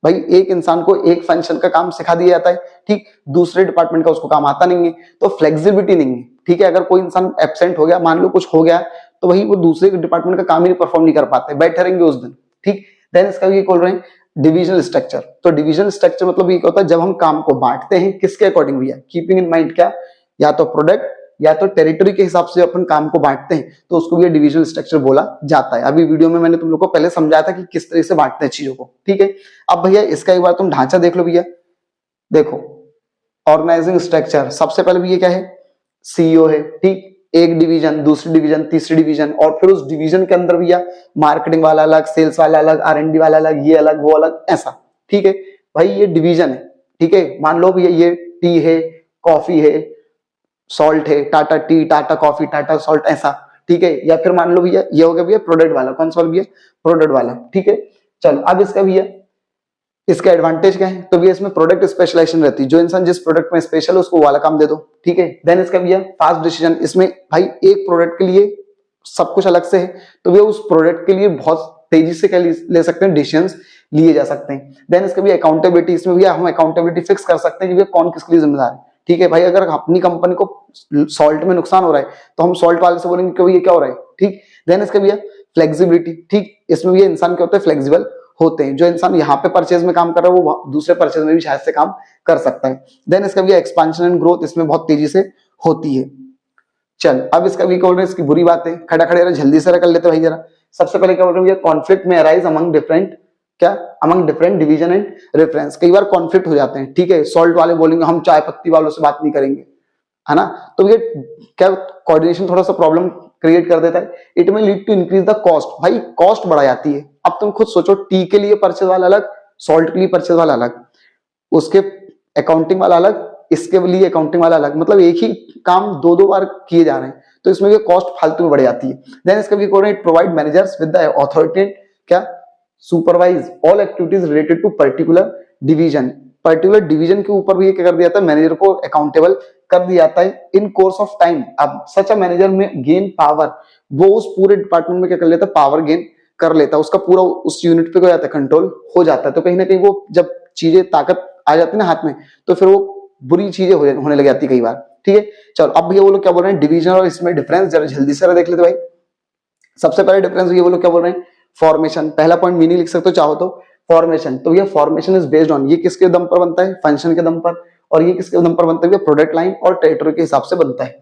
भाई एक इंसान को एक फंक्शन का काम सिखा दिया जाता है, ठीक, दूसरे डिपार्टमेंट का उसको काम आता नहीं है, तो फ्लेक्सिबिलिटी नहीं है, ठीक है। अगर कोई इंसान एब्सेंट हो गया, मान लो कुछ हो गया, तो वही वो दूसरे डिपार्टमेंट का काम ही परफॉर्म नहीं कर पाते, बैठे रहेंगे उस दिन, ठीक। देन इसका ये बोल रहे हैं डिविजनल स्ट्रक्चर। तो डिविजनल स्ट्रक्चर मतलब ये होता है जब हम काम को बांटते हैं किसके अकॉर्डिंग भैया, कीपिंग इन माइंड क्या, या तो प्रोडक्ट या तो टेरिटरी के हिसाब से अपन काम को बांटते हैं, तो उसको भी डिविजनल स्ट्रक्चर बोला जाता है। अभी वीडियो में मैंने तुम लोग को पहले समझाया था कि किस तरह से बांटते हैं चीजों को, ठीक है। अब भैया इसका एक बार तुम ढांचा देख लो भैया, देखो ऑर्गेनाइजिंग स्ट्रक्चर, सबसे पहले भैया क्या है, सीईओ है, ठीक, एक डिवीजन, दूसरी डिवीजन, तीसरी डिवीजन, और फिर उस डिवीजन के अंदर भैया मार्केटिंग वाला अलग, सेल्स वाला अलग, R&D वाला अलग, ये अलग वो अलग, ऐसा, ठीक है भाई। ये डिवीजन है, ठीक है। मान लो भैया ये टी है, कॉफी है, सॉल्ट है, Tata T, Tata coffee, Tata salt, ऐसा, ठीक है। या फिर मान लो भैया ये हो गया भैया प्रोडक्ट वाला, कौन सा भैया, प्रोडक्ट वाला, ठीक है। चलो अब इसका भैया इसका एडवांटेज क्या है, तो भैया इसमें प्रोडक्ट स्पेशलाइजेशन रहती है, जो इंसान जिस प्रोडक्ट में स्पेशल है उसको वाला काम दे दो, ठीक है। देन इसका भैया फास्ट डिसीजन, इसमें भाई एक प्रोडक्ट के लिए सब कुछ अलग से है, तो भैया उस प्रोडक्ट के लिए बहुत तेजी से क्या ले सकते हैं, डिसीजंस लिए जा सकते हैं। देन इसका भी अकाउंटेबिलिटी, इसमें भैया हम अकाउंटेबिलिटी फिक्स कर सकते हैं कि भैया कौन किसके लिए जिम्मेदार है, ठीक है। भाई अगर अपनी कंपनी को सॉल्ट में नुकसान हो रहा है तो हम सॉल्ट वाले से बोलेंगे कि भैया क्या हो रहा है, ठीक। देन इसका भैया फ्लेक्सिबिलिटी, ठीक, इसमें भी इंसान क्या होता है, फ्लेक्सिबल होते हैं, जो इंसान यहाँ पे परचेज में काम कर रहा है वो दूसरे परचेज में भी शायद से काम कर सकता है। देन इसका भी एक्सपेंशन एंड ग्रोथ इसमें बहुत तेजी से होती है। चल अब इसका भी बोल रहे हैं, इसकी बुरी बात है, खड़ा खड़े जल्दी से कर लेते भाई जरा। सबसे पहले क्या बोल रहे हैं, कॉन्फ्लिक्ट में अराइज अमंग डिफरेंट क्या, among different division and reference, कई बार कॉन्फ्लिक्ट हो जाते हैं, ठीक है। सॉल्ट वाले बोलेंगे हम चाय पत्ती वालों से बात नहीं करेंगे, है ना, तो ये क्या कोऑर्डिनेशन थोड़ा सा प्रॉब्लम क्रिएट कर देता है। It may lead to increase the cost, भाई कॉस्ट बढ़ा जाती है। अब तुम खुद सोचो, टी के लिए परचेज वाला अलग, सॉल्ट के लिए परचेज वाला अलग, उसके अकाउंटिंग वाला अलग, इसके लिए अकाउंटिंग वाला अलग, मतलब एक ही काम दो दो बार किए जा रहे हैं, तो इसमें भी कॉस्ट फालतू में बढ़ जाती है। देन इसका भी coordinate provide managers with the authority क्या, supervise all activities related to particular division, particular division के ऊपर भी क्या कर दिया जाता है, मैनेजर को अकाउंटेबल कर दिया जाता है इन कोर्स ऑफ टाइम। अब सच अ मैनेजर में गेन पावर, वो उस पूरे डिपार्टमेंट में क्या कर लेता है, पावर गेन कर लेता है, उसका पूरा उस यूनिट पे क्या जाता है, कंट्रोल हो जाता है। तो कहीं ना कहीं वो जब चीजें ताकत आ जाती है ना हाथ में, तो फिर वो बुरी चीजें होने लग जाती है कई बार, ठीक है। चलो अब भैया वो लोग क्या बोल रहे हैं, डिवीजन और इसमें डिफरेंस जरा जल्दी से देख लेते भाई। सबसे पहले डिफरेंस ये वो लोग क्या बोल रहे हैं, फॉर्मेशन, पहला पॉइंट मीनिंग लिख सकते हो चाहो तो, फॉर्मेशन, तो ये फॉर्मेशन इज बेस्ड ऑन, ये किसके दम पर बनता है, फंक्शन के दम पर, और ये किसके दम पर बनता है, प्रोडक्ट लाइन और टेरिटरी के हिसाब से बनता है।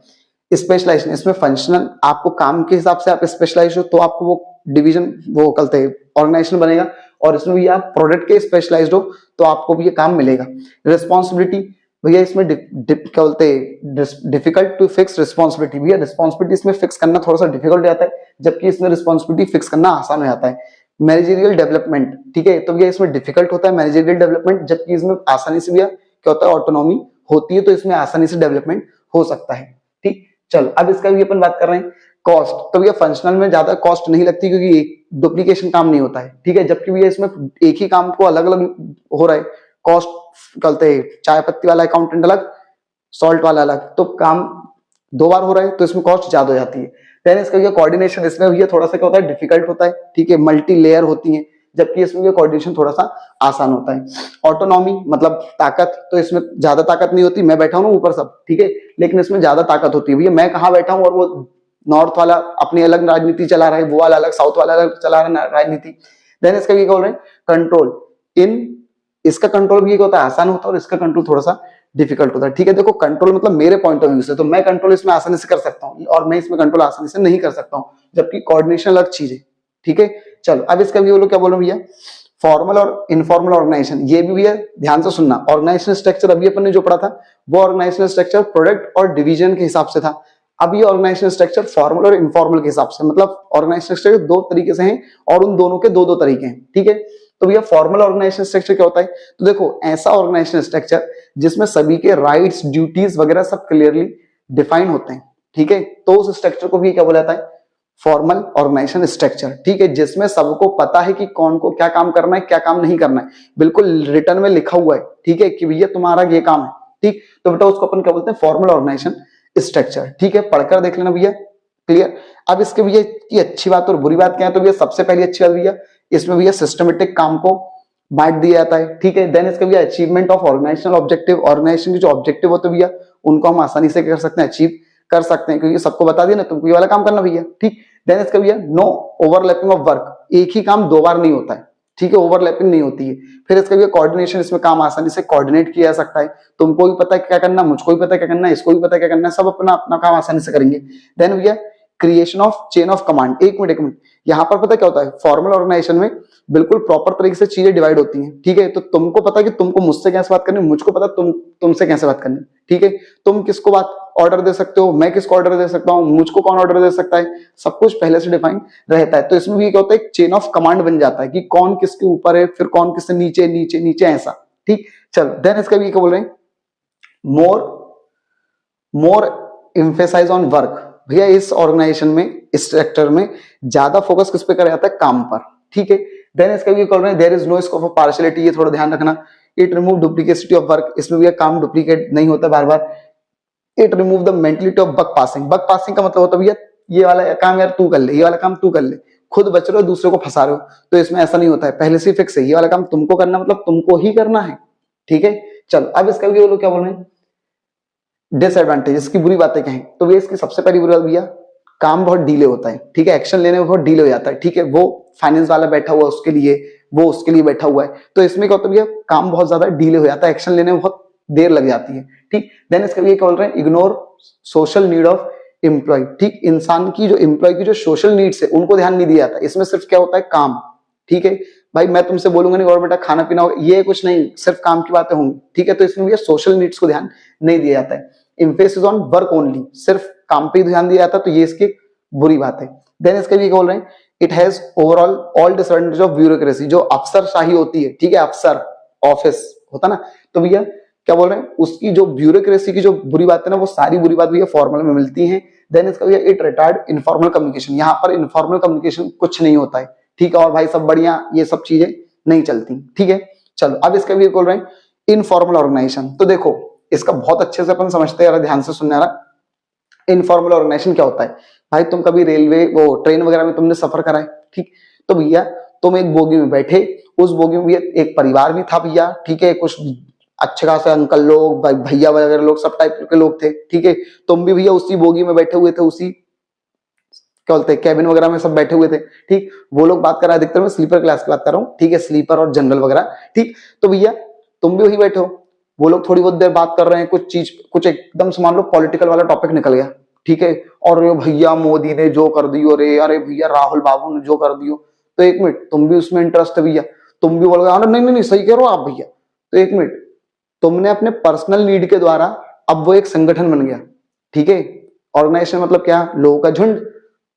स्पेशलाइजेशन, इसमें फंक्शनल, आपको काम के हिसाब से आप स्पेशलाइज हो तो आपको वो डिवीजन वो कहते हैं ऑर्गेनाइजेशन बनेगा, और इसमें भी आप प्रोडक्ट के स्पेशलाइज्ड हो तो आपको भी ये काम मिलेगा। रिस्पॉन्सिबिलिटी भैया इसमें क्या बोलते हैं, डिफिकल्ट टू फिक्स रिस्पॉन्सिबिलिटी, भैया रिस्पॉन्सिबिलिटी इसमें फिक्स करना थोड़ा सा डिफिकल्ट हो जाता है, जबकि इसमें रिस्पॉन्सिबिलिटी फिक्स करना आसान हो जाता है। मैनेजरियल डेवलपमेंट, ठीक है, तो भैया इसमें डिफिकल्ट होता है मैनेजरियल डेवलपमेंट, जबकि इसमें आसानी से भैया क्या होता है, ऑटोनॉमी होती है, तो इसमें आसानी से डेवलपमेंट हो सकता है, ठीक। चलो अब इसका भी अपन बात कर रहे हैं कॉस्ट, तो भैया फंक्शनल में ज्यादा कॉस्ट नहीं लगती क्योंकि एक डुप्लीकेशन काम नहीं होता है, ठीक है, जबकि भैया इसमें एक ही काम को अलग अलग हो रहा है, कॉस्ट कहते हैं, चाय पत्ती वाला अकाउंटेंट अलग, सॉल्ट वाला अलग, तो काम दो बार हो रहा है तो इसमें कॉस्ट ज्यादा हो जाती है। देन इसका ये कोऑर्डिनेशन, इसमें भैया थोड़ा सा क्या होता है, डिफिकल्ट होता है, ठीक है, मल्टी लेयर होती है, जबकि इसमें ये कोऑर्डिनेशन थोड़ा सा आसान होता है। ऑटोनॉमी मतलब ताकत, तो इसमें ज्यादा ताकत नहीं होती, मैं बैठा हूं ऊपर सब, ठीक है, लेकिन इसमें ज्यादा ताकत होती है, भैया मैं कहाँ बैठा हूं और वो नॉर्थ वाला अपनी अलग राजनीति चला रहा है, वो वाला अलग, साउथ वाला अलग चला रहा है राजनीति। देन इसका ये बोल रहे हैं कंट्रोल, इन इसका कंट्रोल भी होता है आसान होता है, और इसका कंट्रोल थोड़ा सा डिफिकल्ट होता है, ठीक है। देखो कंट्रोल मतलब मेरे पॉइंट ऑफ व्यू से, तो मैं कंट्रोल इसमें आसानी से कर सकता हूँ, और मैं इसमें कंट्रोल आसानी से नहीं कर सकता हूँ, जबकि कोऑर्डिनेशन अलग चीज है, ठीक है। चलो अब इसका भी लोग क्या बोल रहे हैं भैया, फॉर्मल और इनफॉर्मल ऑर्गेनाइजेशन, ये भी भैया ध्यान से सुनना। ऑर्गेनाइजेशन स्ट्रक्चर अभी अपन ने जो पढ़ा था वो ऑर्गेनाइजेशन स्ट्रक्चर प्रोडक्ट और डिवीजन के हिसाब से था, अब ये ऑर्गेनाइजेशन स्ट्रक्चर फॉर्मल और इनफॉर्मल के हिसाब से, मतलब ऑर्गेनाइजेशन स्ट्रक्चर दो तरीके से हैं और उन दोनों के दो दो तरीके हैं, ठीक है। तो भैया फॉर्मल ऑर्गेनाइजेशन स्ट्रक्चर क्या होता है, तो देखो ऐसा ऑर्गेनाइजेशन स्ट्रक्चर जिसमें सभी के राइट्स ड्यूटीज वगैरह सब क्लियरली डिफाइन होते हैं, ठीक है, तो उस स्ट्रक्चर को भी क्या बोला जाता है, फॉर्मल ऑर्गेनाइजेशन स्ट्रक्चर, ठीक है, जिसमें सबको पता है कि कौन को क्या काम करना है, क्या काम नहीं करना है, बिल्कुल रिटर्न में लिखा हुआ है, ठीक है, कि भैया तुम्हारा ये काम है, ठीक, तो बेटा उसको अपन क्या बोलते हैं, फॉर्मल ऑर्गेनाइजेशन स्ट्रक्चर, ठीक है, पढ़कर देख लेना भैया, क्लियर। अब इसके भैया की अच्छी बात और बुरी बात क्या है, तो भैया सबसे पहली अच्छी बात भैया, इसमें भैया सिस्टमेटिक काम को बांट दिया जाता है, ठीक है। देन इसका भैया achievement of organisational objective, organisation के जो ऑब्जेक्टिव होते हैं भैया उनको हम आसानी से कर सकते हैं, अचीव कर सकते हैं, क्योंकि सबको बता दिया ना तुमको ये वाला काम करना भैया, ठीक। देन इसका भैया नो ओवरलैपिंग ऑफ वर्क, एक ही काम दो बार नहीं होता है, ठीक है, ओवरलैपिंग नहीं होती है। फिर इसका भैया कोऑर्डिनेशन, इसमें काम आसानी से कोऑर्डिनेट किया जा सकता है, तुमको भी पता है क्या करना, मुझको भी पता है क्या करना है, इसको भी पता है क्या करना है, सब अपना अपना काम आसानी से करेंगे। देन भैया creation of chain of command, एक मिनट यहाँ पर पता क्या होता है, फॉर्मल ऑर्गेनाइजेशन में बिल्कुल प्रॉपर तरीके से चीजें डिवाइड होती हैं, ठीक है। तो तुमको पता है कि तुमको मुझसे कैसे बात करनी है, मुझको पता तुमसे कैसे बात करनी है, ठीक है। तुम किसको बात ऑर्डर दे सकते हो, मैं किसको ऑर्डर दे सकता हूँ, मुझको कौन ऑर्डर दे सकता है, सब कुछ पहले से डिफाइन रहता है। तो इसमें भी क्या होता है, एक चेन ऑफ कमांड बन जाता है कि कौन किसके ऊपर है, फिर कौन किससे नीचे नीचे नीचे ऐसा, ठीक। चलो देन इसका भी क्या बोल रहे हैं, मोर एम्फेसाइज ऑन वर्क, भैया इस ऑर्गेनाइजेशन में, इस स्ट्रक्चर में ज्यादा फोकस किस पे करा जाता है, काम पर, ठीक है। देन इसका भी बोल रहे हैं there is no scope of partiality, ये थोड़ा ध्यान रखना। It remove duplicacy of work, इसमें भी काम डुप्लीकेट नहीं होता बार बार। It remove the mentality of buck passing, buck passing का मतलब होता है भैया ये वाला काम यार तू कर ले, ये वाला काम तू कर ले, खुद बच रहे हो दूसरे को फंसा रहे हो, तो इसमें ऐसा नहीं होता है, पहले से फिक्स है ये वाला काम तुमको करना, मतलब तुमको ही करना है, ठीक है। चलो अब इसका भी बोलो क्या बोल रहे हैं, डिसएडवांटेज, इसकी बुरी बातें क्या है, तो भैया इसकी सबसे पहली बुरी बात भैया काम बहुत डीले होता है, ठीक है, एक्शन लेने में बहुत डीले हो जाता है, ठीक है। वो फाइनेंस वाला बैठा हुआ उसके लिए, वो उसके लिए बैठा हुआ है, तो इसमें क्या होता है भैया काम बहुत ज्यादा डीले हो जाता है, एक्शन लेने में बहुत देर लग जाती है, ठीक। देन इसके लिए क्या बोल रहे हैं, ignore social need of employ, ठीक, इंसान की जो एम्प्लॉय की जो सोशल नीड्स है उनको ध्यान नहीं दिया जाता, इसमें सिर्फ क्या होता है काम, ठीक है। भाई मैं तुमसे बोलूंगा नहीं और बेटा खाना पीना होगा, ये कुछ नहीं, सिर्फ काम की बातें होंगी, ठीक है। तो इसमें भैया सोशल नीड्स को ध्यान नहीं दिया जाता है, एम्फेसिस ऑन वर्क ओनली, सिर्फ काम पे ध्यान दिया जाता है, तो ये इसकी बुरी बात है। देन इसके लिए बोल रहे हैं it has overall all disadvantage of bureaucracy, जो अफसरशाही होती है, ठीक है, अफसर ऑफिस होता ना, तो भैया क्या बोल रहे हैं उसकी जो ब्यूरोक्रेसी की जो बुरी बात है ना, वो सारी बुरी बात भैया फॉर्मल में मिलती है। देन इसका भैया इट रिटार्ड इनफॉर्मल कम्युनिकेशन, यहाँ पर इनफॉर्मल कम्युनिकेशन कुछ नहीं होता है, ठीक है, और भाई सब बढ़िया, ये सब चीजें नहीं चलती, ठीक है। चलो अब इसका भी बोल रहे हैं इनफॉर्मल ऑर्गेनाइजेशन, तो देखो इसका बहुत अच्छे से अपन समझते हैं, ध्यान से सुनने रहा। इनफॉर्मल ऑर्गेनाइजेशन क्या होता है, भाई तुम कभी रेलवे वो ट्रेन वगैरह में तुमने सफर करा है, ठीक, तो भैया तुम एक बोगी में बैठे, उस बोगी में भैया एक परिवार भी था भैया, ठीक है, कुछ अच्छे खासे अंकल लोग, भैया वगैरह लोग, सब टाइप के लोग थे, ठीक है। तुम भी भैया उसी बोगी में बैठे हुए थे, उसी क्या बोलते हैं कैबिन वगैरह में सब बैठे हुए थे, ठीक। वो लोग बात कर रहा है, अधिकतर मैं स्लीपर क्लास की बात कर रहा हूँ, ठीक है, स्लीपर और जनरल वगैरह, ठीक। तो भैया तुम भी वही बैठे हो, वो लोग थोड़ी बहुत देर बात कर रहे हैं, कुछ चीज कुछ एकदम से मान लो पॉलिटिकल वाला टॉपिक निकल गया, ठीक है, और भैया मोदी ने जो कर दियो रे, अरे भैया राहुल बाबू ने जो कर दियो, तो एक मिनट तुम भी उसमें इंटरेस्ट है भैया, तुम भी बोलोगे नहीं नहीं नहीं सही कह रहे हो आप भैया, तो एक मिनट तुमने अपने पर्सनल नीड के द्वारा, अब वो एक संगठन बन गया, ठीक है। ऑर्गेनाइजेशन मतलब क्या, लोगों का झुंड,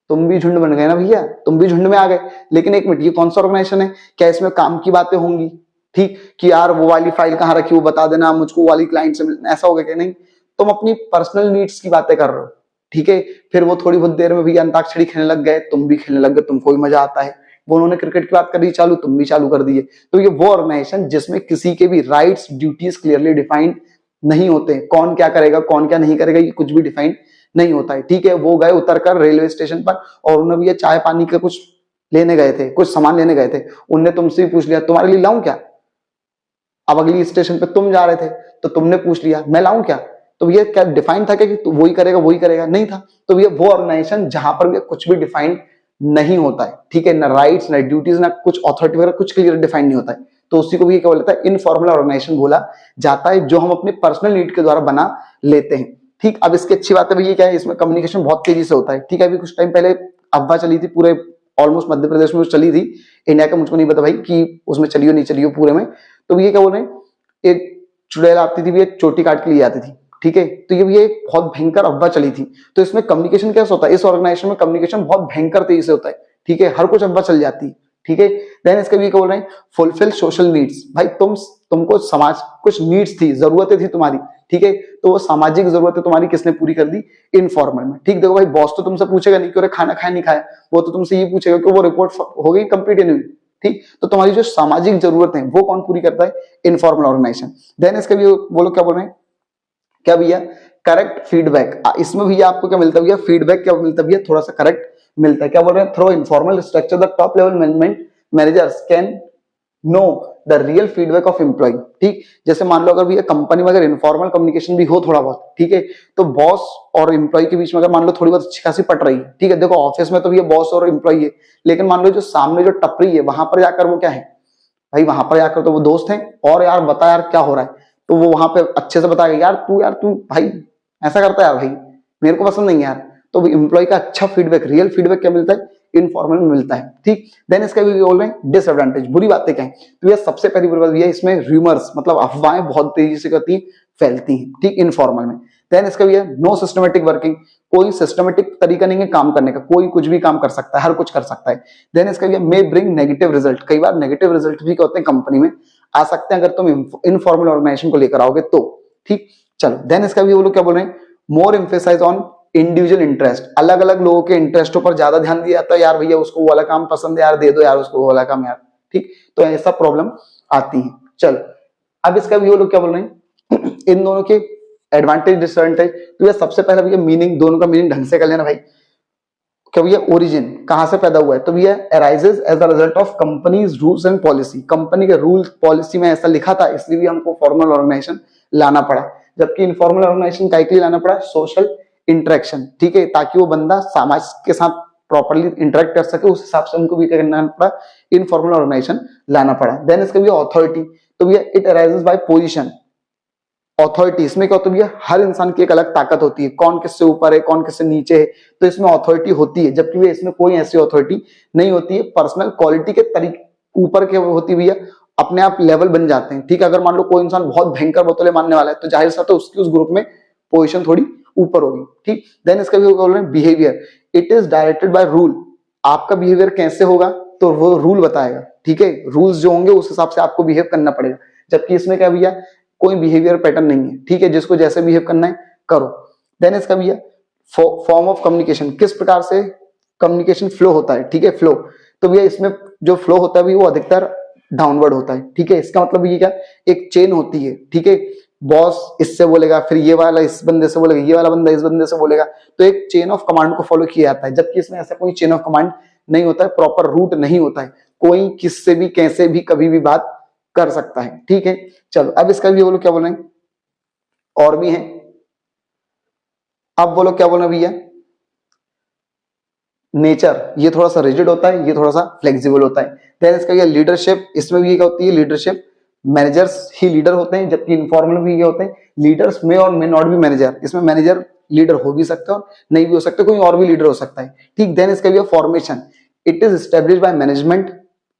तुम भी झुंड बन गए ना भैया, तुम भी झुंड में आ गए। लेकिन एक मिनट ये कौन सा ऑर्गेनाइजेशन है, क्या इसमें काम की बातें होंगी, ठीक, कि यार वो वाली फाइल कहाँ रखी वो बता देना, मुझको वाली क्लाइंट से मिलना, ऐसा होगा क्या, नहीं, तुम अपनी पर्सनल नीड्स की बातें कर रहे हो, ठीक है। फिर वो थोड़ी बहुत देर में भैया अंताक्षरी खेलने लग गए, तुम भी खेलने लग गए, तुमको भी मजा आता है, वो उन्होंने क्रिकेट की बात कर दी चालू, तुम भी चालू कर दिए। तो ये वो ऑर्गेनाइजेशन जिसमें किसी के भी राइट्स ड्यूटीज क्लियरली डिफाइंड नहीं होते, कौन क्या करेगा कौन क्या नहीं करेगा ये कुछ भी डिफाइंड नहीं होता है, ठीक है। वो गए उतरकर रेलवे स्टेशन पर और उन्हें भी ये चाय पानी का कुछ लेने गए थे, कुछ सामान लेने गए थे, उनने तुमसे भी पूछ लिया तुम्हारे लिए लाऊं क्या, अब अगली स्टेशन पे तुम जा रहे थे तो तुमने पूछ लिया मैं लाऊं क्या, तो ये क्या डिफाइन था क्या कि तू वही करेगा, नहीं था। तो ये वो ऑर्गेनाइजेशन जहां पर भी कुछ भी डिफाइंड नहीं होता है, ठीक है, ना राइट्स ना ड्यूटीज ना कुछ अथॉरिटी वगैरह कुछ क्लियर डिफाइन नहीं होता है, तो उसी को भी क्या बोलता है इनफॉर्मल ऑर्गेनाइजेशन बोला जाता है, जो हम अपने पर्सनल नीड के द्वारा बना लेते हैं, ठीक। अब इसकी अच्छी बात है भैया क्या है, इसमें कम्युनिकेशन बहुत तेजी से होता है, ठीक है। अभी कुछ टाइम पहले अफवाह चली थी पूरे ऑलमोस्ट मध्य प्रदेश में चली थी, इंडिया का मुझको नहीं पता भाई कि उसमें चलियो नहीं चलियो पूरे में, तो ये क्या बोल रहे हैं एक चुड़ैल आती थी, एक चोटी काट के लिए आती थी, ठीक है। तो ये एक बहुत भयंकर अफवाह चली थी, तो इसमें कम्युनिकेशन कैसे होता है, इस ऑर्गेनाइजेशन में कम्युनिकेशन बहुत भयंकर तेजी से होता है, ठीक है, हर कुछ अफवाह चल जाती है, ठीक है। देन इसका भी क्या बोल रहे हैं फुलफिल सोशल नीड्स, भाई तुमको समाज कुछ नीड्स थी, जरूरतें थी तुम्हारी, ठीक है, तो वो सामाजिक जरूरतें तुम्हारी किसने पूरी कर दी, इनफॉर्मल में, ठीक। देखो भाई बॉस तो तुमसे पूछेगा नहीं कि खाना खाया नहीं खाया, वो तो तुमसे ये पूछेगा कि वो रिपोर्ट हो गई कंप्लीट नहीं हुई, ठीक। तो तुम्हारी जो सामाजिक जरूरत है वो कौन पूरी करता है, इनफॉर्मल ऑर्गेनाइजेशन। देन इसका भी बोलो क्या बोल रहे हैं, क्या भैया करेक्ट फीडबैक, इसमें भैया आपको क्या मिलता है भैया, फीडबैक क्या मिलता है भैया, थोड़ा सा करेक्ट मिलता है, क्या बोल रहे हैं through informal structure the top level management managers can know the real feedback of employ. ठीक, जैसे मान लो अगर भैया कंपनी में अगर इनफॉर्मल कम्युनिकेशन भी हो थोड़ा बहुत, ठीक है, तो बॉस और एम्प्लॉय के बीच में अगर मान लो थोड़ी बहुत अच्छी खासी पट रही है, ठीक है, देखो ऑफिस में तो भैया बॉस और एम्प्लॉय है, लेकिन मान लो जो सामने जो टपरी है वहां पर जाकर वो क्या है भाई, वहां पर जाकर तो वो दोस्त हैं, और यार बता यार क्या हो रहा है, तो वो वहां पे अच्छे से बताएगा यार तू भाई ऐसा करता है यार, भाई मेरे को पसंद नहीं यार। तो एम्प्लॉय का अच्छा फीडबैक, रियल फीडबैक क्या मिलता है, इनफॉर्मल में मिलता है। ठीक, देन इसका भी बोल रहे हैं डिसएडवांटेज, बुरी बातें क्या है, तो ये सबसे पहली बुरी बात ये है, इसमें रूमर्स मतलब अफवाहें बहुत तेजी से करती हैं, फैलती हैं, ठीक, इनफॉर्मल में। देन इसका भी है नो सिस्टमेटिक वर्किंग, कोई सिस्टमेटिक तरीका नहीं है काम करने का, कोई कुछ भी काम कर सकता है, हर कुछ कर सकता है। देन इसका भी है मे ब्रिंग नेगेटिव रिजल्ट, कई बार नेगेटिव रिजल्ट भी होते हैं कंपनी में, आ सकते हैं अगर तुम इनफॉर्मल ऑर्गेनाइजेशन को लेकर आओगे तो। ठीक, चलो देन इसका भी वो लोग क्या बोल रहे हैं, मोर एम्फेसाइज ऑन इंडिविजुअल इंटरेस्ट, अलग अलग लोगों के इंटरेस्टों पर ज्यादा ध्यान दिया जाता है, यार भैया उसको वो वाला काम पसंद है यार, दे दो यार उसको वो वाला काम यार। ठीक, तो ऐसा प्रॉब्लम आती है। चलो अब इसका भी वो लोग क्या बोल रहे हैं इन दोनों के एडवांटेज डिसएडवांटेज। तो ये सबसे पहले भैया मीनिंग, दोनों का मीनिंग ढंग से कर लेना भाई। क्या भैया ओरिजिन कहां से पैदा हुआ है, तो भैया arises as the result of companies rules and policy, company के रूल पॉलिसी में ऐसा लिखा था, इसलिए भी हमको फॉर्मल ऑर्गेनाइजेशन लाना पड़ा। जबकि इनफॉर्मल ऑर्गेनाइजेशन का लिए लाना पड़ा, सोशल इंटरेक्शन, ठीक है, ताकि वो बंदा समाज के साथ प्रॉपर्ली इंटरेक्ट कर सके, उस हिसाब से उनको भी करना पड़ा, इनफॉर्मल ऑर्गेनाइजेशन लाना पड़ा। देन इसका भी अथॉरिटी, तो भैया it arises by position, authority, इसमें क्या होता है भैया, हर इंसान की एक अलग ताकत होती है, कौन किससे ऊपर है कौन किससे नीचे है, तो इसमें अथॉरिटी होती है, जबकि भैया इसमें कोई ऐसी अथॉरिटी नहीं होती है, पर्सनल क्वालिटी के तरीके ऊपर के होती भैया, अपने आप लेवल बन जाते हैं। ठीक, अगर मान लो कोई इंसान बहुत भयंकर बोतलें मारने वाला है, तो जाहिर सा तो उसकी उस ग्रुप में पोजीशन थोड़ी ऊपर होगी। ठीक, देन इसका भी बोल रहे हैं behaviour, it is directed by rule, आपका बिहेवियर कैसे होगा तो वो रूल बताएगा। ठीक है, रूल्स जो होंगे उस हिसाब से आपको बिहेव करना पड़ेगा, जबकि इसमें क्या भैया कोई बिहेवियर पैटर्न नहीं है। ठीक है, जिसको जैसे बिहेव करना है करो। देन इसका भैया फॉर्म ऑफ कम्युनिकेशन, किस प्रकार से कम्युनिकेशन फ्लो होता है। ठीक है, फ्लो, तो भैया इसमें जो फ्लो होता है भी वो अधिकतर डाउनवर्ड होता है। ठीक है, इसका मतलब ये क्या, एक चेन होती है। ठीक है, बॉस इससे बोलेगा, फिर ये वाला इस बंदे से बोलेगा, ये वाला बंदा इस बंदे से बोलेगा, तो एक चेन ऑफ कमांड को फॉलो किया जाता है, जबकि इसमें ऐसा कोई चेन ऑफ कमांड नहीं होता है, प्रॉपर रूट नहीं होता है, कोई किससे भी कैसे भी कभी भी बात कर सकता है। ठीक है, चलो अब इसका भी वो लोग क्या बोल रहे हैं, और भी है, अब वो लोग क्या बोल रहे हैं भैया, नेचर, ये थोड़ा सा रिजिड होता है, ये थोड़ा सा फ्लेक्सिबल होता है। देन इसका ये लीडरशिप, इसमें भी ये क्या होती है, लीडरशिप मैनेजर्स ही लीडर होते हैं, जबकि इनफॉर्मल भी ये होते हैं लीडर्स में और मे नॉट बी मैनेजर, इसमें मैनेजर लीडर हो भी सकता है और नहीं भी हो सकता, कोई और भी लीडर हो सकता है। ठीक, देन इसका भी formation, it is establish by management,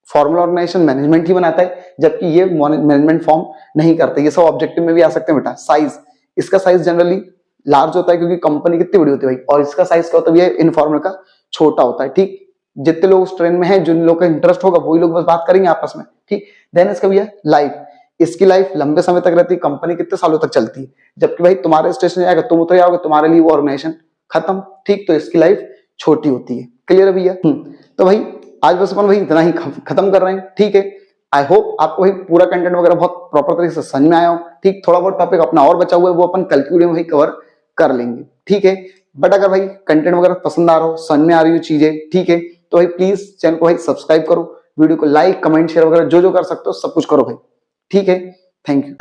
formal organization management ही बनाता है, जबकि ये मैनेजमेंट फॉर्म नहीं करते। ये सब ऑब्जेक्टिव में भी आ सकते हैं बेटा। साइज, इसका साइज जनरली लार्ज होता है क्योंकि कंपनी कितनी बड़ी होती है भाई, और इसका साइज क्या होता है, इनफॉर्मल का छोटा होता है। ठीक, जितने लोग उस ट्रेन में हैं, जिन लोगों का इंटरेस्ट होगा वही लोग बस बात करेंगे आपस में। ठीक, देन इसका भी है लाइफ, इसकी लाइफ लंबे समय तक रहती है, कंपनी कितने सालों तक चलती है, जबकि भाई तुम्हारे स्टेशन जाएगा, तुम उतर जाओगे, तुम्हारे लिए वो ऑर्गेनाइजेशन खत्म। ठीक, तो इसकी लाइफ छोटी होती है। क्लियर है भैया? तो भाई आज बस अपन भाई इतना ही खत्म कर रहे हैं। ठीक है, आई होप आपको भाई पूरा कंटेंट वगैरह बहुत प्रॉपर तरीके से समझ में आया हो। ठीक, थोड़ा बहुत टॉपिक अपना और बचा हुआ है, वो अपन कल की वीडियो में कवर कर लेंगे। ठीक है, बट अगर भाई कंटेंट वगैरह पसंद आ रहा हो, समझ में आ रही हो चीजें, ठीक है, तो भाई प्लीज चैनल को भाई सब्सक्राइब करो, वीडियो को लाइक कमेंट शेयर वगैरह जो जो कर सकते हो सब कुछ करो भाई। ठीक है, थैंक यू।